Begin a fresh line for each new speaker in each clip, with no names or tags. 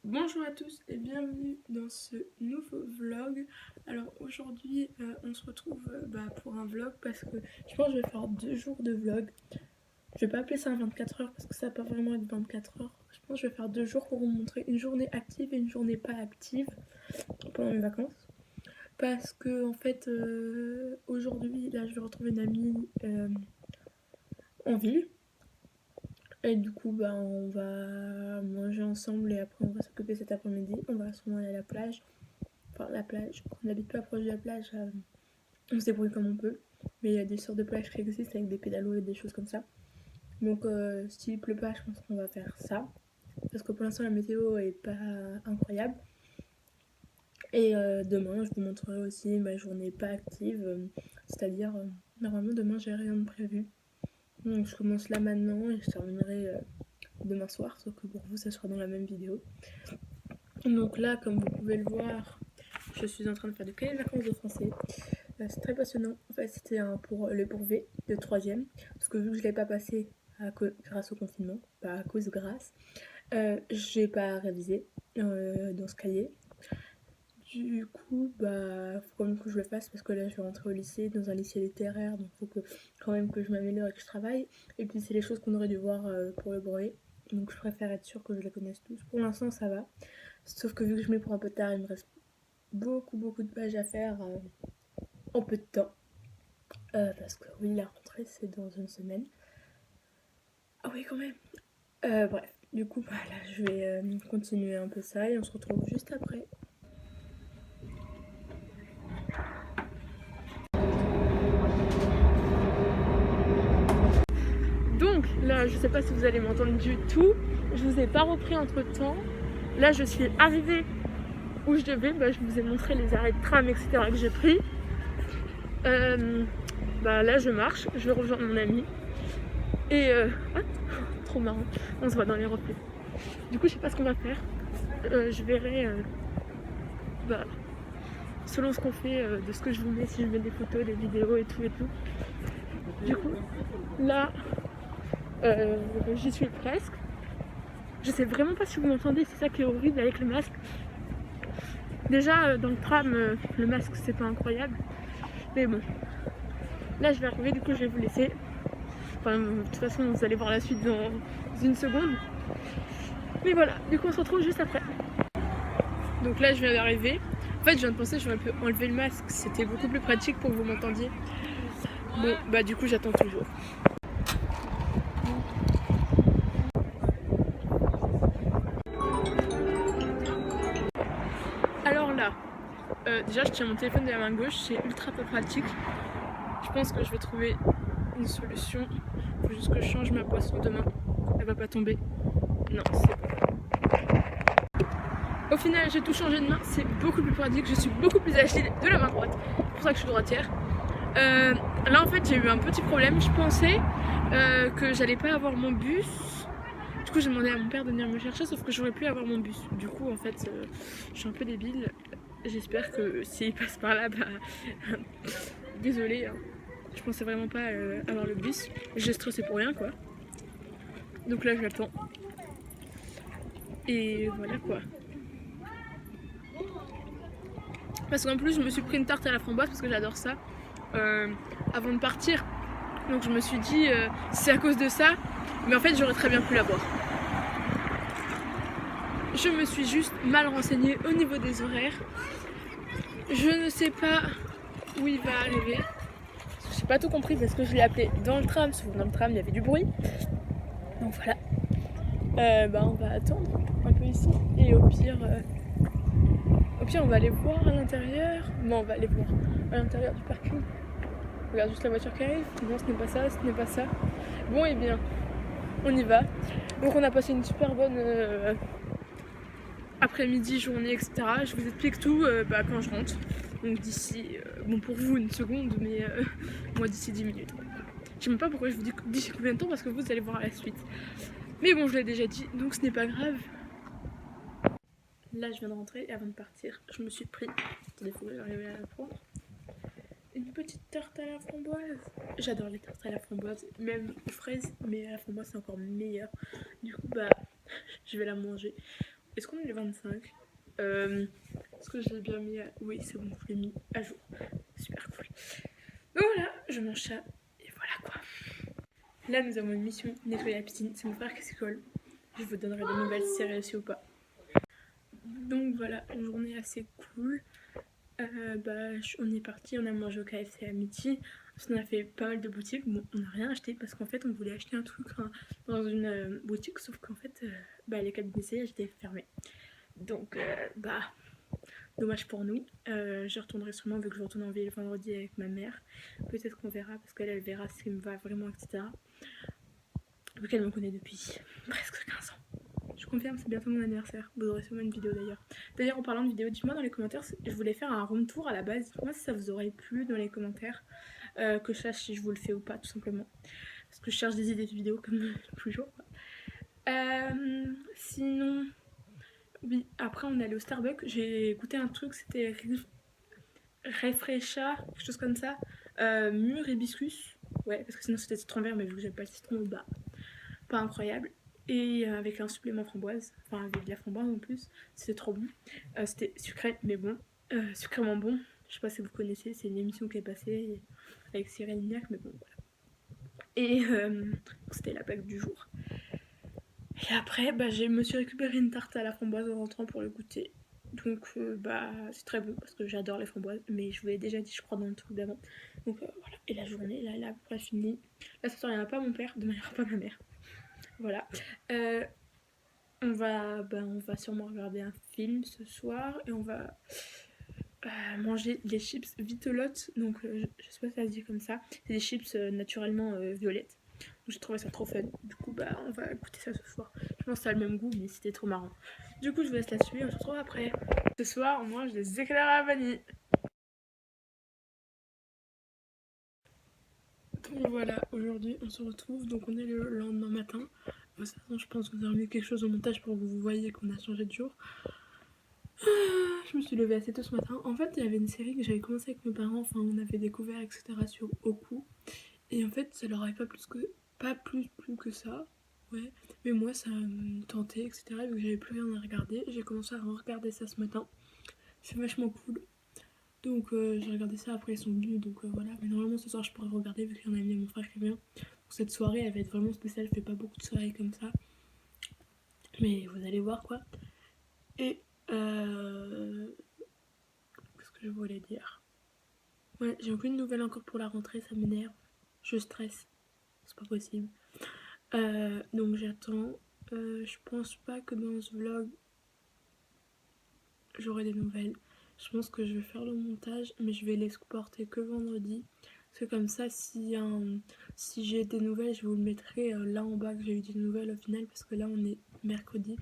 Bonjour à tous et bienvenue dans ce nouveau vlog. Alors aujourd'hui on se retrouve pour un vlog parce que je pense que je vais faire 2 jours de vlog. Je vais pas appeler ça un 24 heures parce que ça va pas vraiment être 24 heures. Je pense que je vais faire 2 jours pour vous montrer une journée active et une journée pas active pendant mes vacances. Parce que en fait aujourd'hui là je vais retrouver une amie en ville. Et du coup, on va manger ensemble et après on va s'occuper cet après-midi. On va sûrement aller à la plage. Enfin, la plage. On n'habite pas proche de la plage, on se débrouille comme on peut. Mais il y a des sortes de plages qui existent avec des pédalos et des choses comme ça. Donc, s'il pleut pas, je pense qu'on va faire ça. Parce que pour l'instant, la météo est pas incroyable. Et demain, je vous montrerai aussi ma journée pas active. C'est-à-dire, normalement, demain, j'ai rien de prévu. Donc, je commence là maintenant et je terminerai demain soir, sauf que pour vous ça sera dans la même vidéo. Donc là, comme vous pouvez le voir, je suis en train de faire des cahiers de vacances de français. C'est très passionnant. En fait, c'était pour le brevet de 3ème, parce que vu que je ne l'ai pas passé grâce au confinement, pas à cause grâce, j'ai pas révisé dans ce cahier. Du coup, faut quand même que je le fasse parce que là, je vais rentrer au lycée, dans un lycée littéraire, donc il faut quand même que je m'améliore et que je travaille. Et puis, c'est les choses qu'on aurait dû voir pour le brevet. Donc, je préfère être sûre que je les connaisse tous. Pour l'instant, ça va. Sauf que vu que je m'y prends un peu tard, il me reste beaucoup de pages à faire en peu de temps. Parce que oui, la rentrée, c'est dans une semaine. Ah oui, quand même. Bref, du coup, là, je vais continuer un peu ça et on se retrouve juste après. Donc là, je sais pas si vous allez m'entendre du tout. Je vous ai pas repris entre temps. Là, je suis arrivée où je devais. Je vous ai montré les arrêts de tram, etc. que j'ai pris. Là, je marche. Je vais rejoindre mon ami. Et trop marrant. On se voit dans les reflets. Du coup, je sais pas ce qu'on va faire. Je verrai selon ce qu'on fait, de ce que je vous mets, si je mets des photos, des vidéos et tout et tout. Du coup, là, j'y suis presque. Je sais vraiment pas si vous m'entendez, c'est ça qui est horrible avec le masque. Déjà, dans le tram, le masque c'est pas incroyable. Mais bon, là je vais arriver, du coup je vais vous laisser. Enfin, de toute façon, vous allez voir la suite dans une seconde. Mais voilà, du coup on se retrouve juste après. Donc là je viens d'arriver. En fait, je viens de penser, j'aurais pu enlever le masque, c'était beaucoup plus pratique pour que vous m'entendiez. Bon, du coup j'attends toujours. Alors là, déjà je tiens mon téléphone de la main gauche, c'est ultra peu pratique. Je pense que je vais trouver une solution. Il faut juste que je change ma boisson demain. Elle va pas tomber. Non, c'est bon. Au final, j'ai tout changé de main. C'est beaucoup plus pratique. Je suis beaucoup plus agile de la main droite. C'est pour ça que je suis droitière. Là, en fait, j'ai eu un petit problème. Je pensais que j'allais pas avoir mon bus. Du coup, j'ai demandé à mon père de venir me chercher, sauf que j'aurais pu avoir mon bus. Du coup, en fait, je suis un peu débile. J'espère que s'il passe par là, désolée. Hein. Je pensais vraiment pas avoir le bus. J'ai stressé pour rien, quoi. Donc là, j'attends. Et voilà, quoi. Parce qu'en plus, je me suis pris une tarte à la framboise parce que j'adore ça avant de partir. Donc je me suis dit, c'est à cause de ça. Mais en fait, j'aurais très bien pu l'avoir. Je me suis juste mal renseignée au niveau des horaires. Je ne sais pas où il va arriver. J'ai pas tout compris parce que je l'ai appelé dans le tram. Souvent dans le tram, il y avait du bruit. Donc voilà. On va attendre un peu ici. Et au pire, on va aller voir à l'intérieur. Non, on va aller voir à l'intérieur du parking. Regarde juste la voiture qui arrive. Non, ce n'est pas ça, ce n'est pas ça. Bon, et bien, on y va. Donc on a passé une super bonne après-midi, journée, etc. Je vous explique tout quand je rentre. Donc d'ici, pour vous une seconde, mais moi d'ici 10 minutes. Je sais même pas pourquoi je vous dis d'ici combien de temps parce que vous allez voir à la suite. Mais bon, je l'ai déjà dit, donc ce n'est pas grave. Là, je viens de rentrer et avant de partir, je me suis pris. Attendez, faut que j'arrive à la prendre. Une petite tarte à la framboise. J'adore les tartes à la framboise, même aux fraises, mais à la framboise c'est encore meilleur. Du coup, je vais la manger. Est-ce qu'on est le 25? Est-ce que j'ai bien mis Oui, c'est bon, je l'ai mis à jour. Super cool. Donc voilà, je mange ça. Et voilà quoi. Là, nous avons une mission, nettoyer la piscine. C'est mon frère qui s'y colle. Je vous donnerai des nouvelles si c'est réussi ou pas. Donc voilà, une journée assez cool. On est parti, on a mangé au KFC à midi. On a fait pas mal de boutiques. Bon, on n'a rien acheté parce qu'en fait, on voulait acheter un truc dans une boutique, sauf qu'en fait, les cabines d'essayage étaient fermées. Donc, dommage pour nous. Je retournerai sûrement vu que je retourne en ville vendredi avec ma mère. Peut-être qu'on verra parce qu'elle verra ce qui me va vraiment, etc. Vu qu'elle me connaît depuis presque 15 ans. Je confirme, c'est bientôt mon anniversaire. Vous aurez sûrement une vidéo d'ailleurs. D'ailleurs, en parlant de vidéo, dites-moi dans les commentaires, je voulais faire un room tour à la base. Dites-moi si ça vous aurait plu dans les commentaires. Que je sache si je vous le fais ou pas, tout simplement. Parce que je cherche des idées de vidéos comme toujours. Sinon, oui, après on est allé au Starbucks. J'ai goûté un truc, c'était Refresha, quelque chose comme ça. Mûr hibiscus. Ouais, parce que sinon c'était citron vert, mais vu que j'aime pas le citron, pas incroyable. Et avec un supplément framboise, enfin avec de la framboise en plus, c'était trop bon. C'était sucré, mais bon, sucrément bon. Je sais pas si vous connaissez, c'est une émission qui est passée avec Cyril Lignac, mais bon, voilà. Et c'était la plaque du jour. Et après, je me suis récupéré une tarte à la framboise en rentrant pour le goûter. Donc, c'est très bon parce que j'adore les framboises, mais je vous l'ai déjà dit, je crois, dans le truc d'avant. Donc, voilà. Et la journée, là, elle est à peu près finie. Là, ce soir, il n'y aura pas mon père, demain, il n'y aura pas ma mère. Voilà. On va sûrement regarder un film ce soir et on va manger des chips Vitolotte. Donc, je sais pas si ça se dit comme ça. C'est des chips naturellement violettes. Donc, j'ai trouvé ça trop fun. Du coup, on va goûter ça ce soir. Je pense que ça a le même goût, mais c'était trop marrant. Du coup, je vous laisse là-dessus et on se retrouve après. Ce soir, on mange des éclairs à la vanille. Donc voilà, aujourd'hui on se retrouve, donc on est le lendemain matin. De toute façon, je pense que vous aurez mis quelque chose au montage pour que vous voyez qu'on a changé de jour. Je me suis levée assez tôt ce matin. En fait, il y avait une série que j'avais commencé avec mes parents, enfin on avait découvert, etc. sur Oku. Et en fait, ça leur avait pas plus que ça. Ouais, mais moi ça me tentait, etc. Vu que j'avais plus rien à regarder, j'ai commencé à regarder ça ce matin. C'est vachement cool. Donc j'ai regardé ça, après ils sont venus, donc voilà. Mais normalement ce soir je pourrais regarder vu qu'il y en a un mon frère qui vient. Donc cette soirée elle va être vraiment spéciale, je fais pas beaucoup de soirées comme ça. Mais vous allez voir quoi. Et qu'est-ce que je voulais dire? Ouais, j'ai aucune nouvelle encore pour la rentrée, ça m'énerve. Je stresse, c'est pas possible. Donc j'attends. Je pense pas que dans ce vlog j'aurai des nouvelles. Je pense que je vais faire le montage, mais je vais l'exporter que vendredi. Parce que comme ça, si j'ai des nouvelles, je vous le mettrai là en bas que j'ai eu des nouvelles au final. Parce que là, on est mercredi.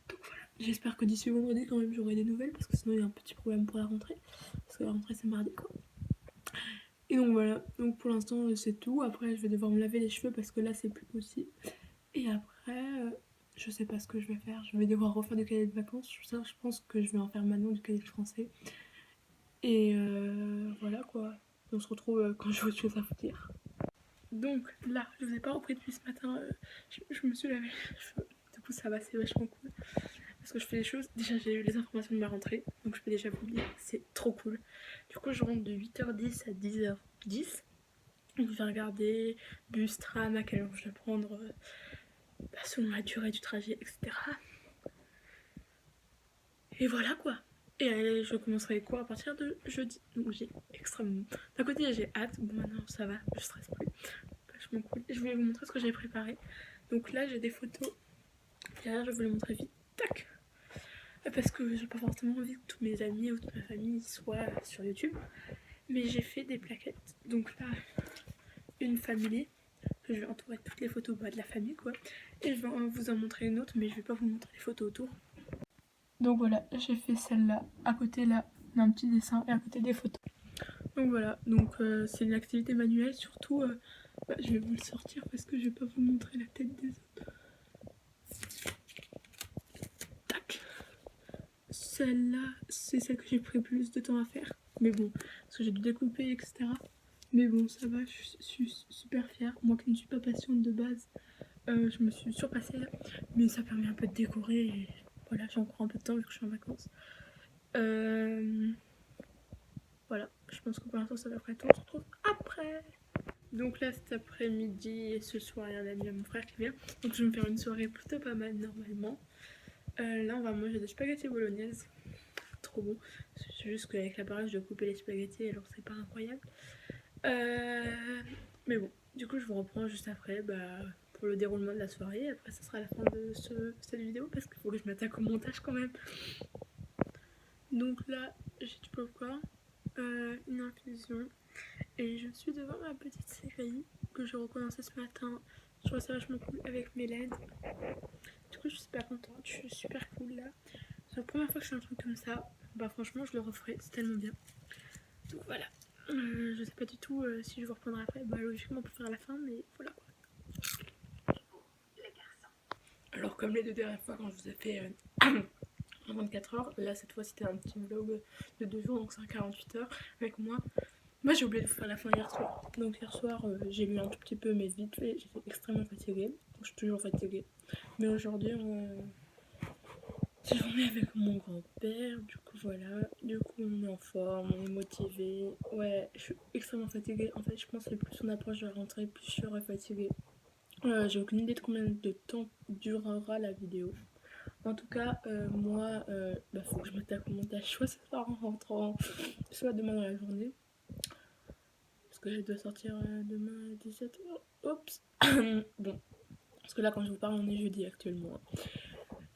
Donc voilà, j'espère que d'ici vendredi, quand même, j'aurai des nouvelles. Parce que sinon, il y a un petit problème pour la rentrée. Parce que la rentrée, c'est mardi, quoi. Et donc voilà, donc pour l'instant, c'est tout. Après, je vais devoir me laver les cheveux parce que là, c'est plus possible. Et après, je sais pas ce que je vais faire. Je vais devoir refaire du cahier de vacances. Ça, je pense que je vais en faire maintenant du cahier de français. Et voilà quoi. On se retrouve quand j'ai autre chose à vous dire. Donc là, je vous ai pas repris depuis ce matin. Je me suis lavé les cheveux. Du coup, ça va, c'est vachement cool. Parce que je fais des choses. Déjà, j'ai eu les informations de ma rentrée. Donc je peux déjà vous le dire, c'est trop cool. Du coup, je rentre de 8h10 à 10h10. Donc je vais regarder bus, tram, à quelle heure je vais prendre. Selon la durée du trajet, etc. Et voilà quoi. Et je commencerai les cours à partir de jeudi. Donc j'ai extrêmement... D'un côté j'ai hâte, bon maintenant ça va, je stresse plus. Vachement cool. Et je voulais vous montrer ce que j'ai préparé. Donc là j'ai des photos. Derrière je vais vous les montrer vite. Tac. Parce que j'ai pas forcément envie que tous mes amis ou toute ma famille soient sur YouTube. Mais j'ai fait des plaquettes. Donc là, une famille. Je vais entourer toutes les photos de la famille quoi. Et je vais vous en montrer une autre, mais je vais pas vous montrer les photos autour. Donc voilà, j'ai fait celle-là. À côté là, d'un petit dessin et à côté des photos. Donc voilà, donc c'est une activité manuelle. Surtout, je vais vous le sortir parce que je vais pas vous montrer la tête des autres. Tac. Celle-là, c'est celle que j'ai pris plus de temps à faire. Mais bon, parce que j'ai dû découper, etc. Mais bon, ça va, je suis super fière. Moi qui ne suis pas patiente de base, je me suis surpassée là. Mais ça permet un peu de décorer. Voilà, j'ai encore un peu de temps vu que je suis en vacances. Voilà, je pense que pour l'instant ça va être tout. On se retrouve après. Donc là cet après-midi et ce soir il y a un ami à mon frère qui vient. Donc je vais me faire une soirée plutôt pas mal normalement. Là on va manger des spaghettis bolognaises. Trop bon. C'est juste qu'avec l'appareil je dois couper les spaghettis alors c'est pas incroyable. Mais bon, du coup je vous reprends juste après pour le déroulement de la soirée. Après ça sera la fin de cette vidéo parce qu'il faut que je m'attaque au montage quand même. Donc là j'ai du popcorn, une infusion et je suis devant ma petite série que j'ai recommencé ce matin. Je trouve ça vachement cool avec mes LED. Du coup je suis super contente, je suis super cool là. C'est la première fois que je fais un truc comme ça. Bah franchement je le referai, c'est tellement bien. Donc voilà. Je sais pas du tout si je vous reprendrai après. Bah logiquement pour faire la fin, mais voilà quoi. Alors comme les deux dernières fois quand je vous ai fait en 24 heures, là cette fois c'était un petit vlog de 2 jours, donc c'est 48 heures avec moi. Moi j'ai oublié de vous faire la fin hier soir. Donc hier soir j'ai lu un tout petit peu mais vite fait, j'étais extrêmement fatiguée. Je suis toujours fatiguée. Mais aujourd'hui c'est journée avec mon grand-père, du coup voilà, du coup on est en forme, on est motivé. Ouais, je suis extrêmement fatiguée. En fait je pense que plus on approche de la rentrée, plus je serai fatiguée. J'ai aucune idée de combien de temps durera la vidéo. En tout cas, moi, faut que je m'attaque au montage soit ce soir en rentrant, soit demain dans la journée. Parce que je dois sortir demain à 17h. Oups. Bon, parce que là, quand je vous parle, on est jeudi actuellement.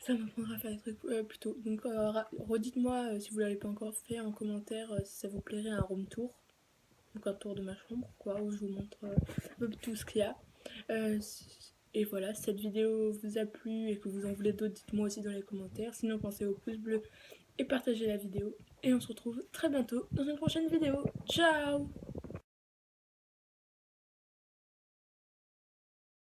Ça m'apprendra à faire des trucs plus tôt. Donc, redites-moi si vous l'avez pas encore fait en commentaire si ça vous plairait un room tour. Donc, un tour de ma chambre, quoi, où je vous montre un peu tout ce qu'il y a. Et voilà, si cette vidéo vous a plu et que vous en voulez d'autres, dites-moi aussi dans les commentaires. Sinon, pensez au pouce bleu et partagez la vidéo. Et on se retrouve très bientôt dans une prochaine vidéo. Ciao!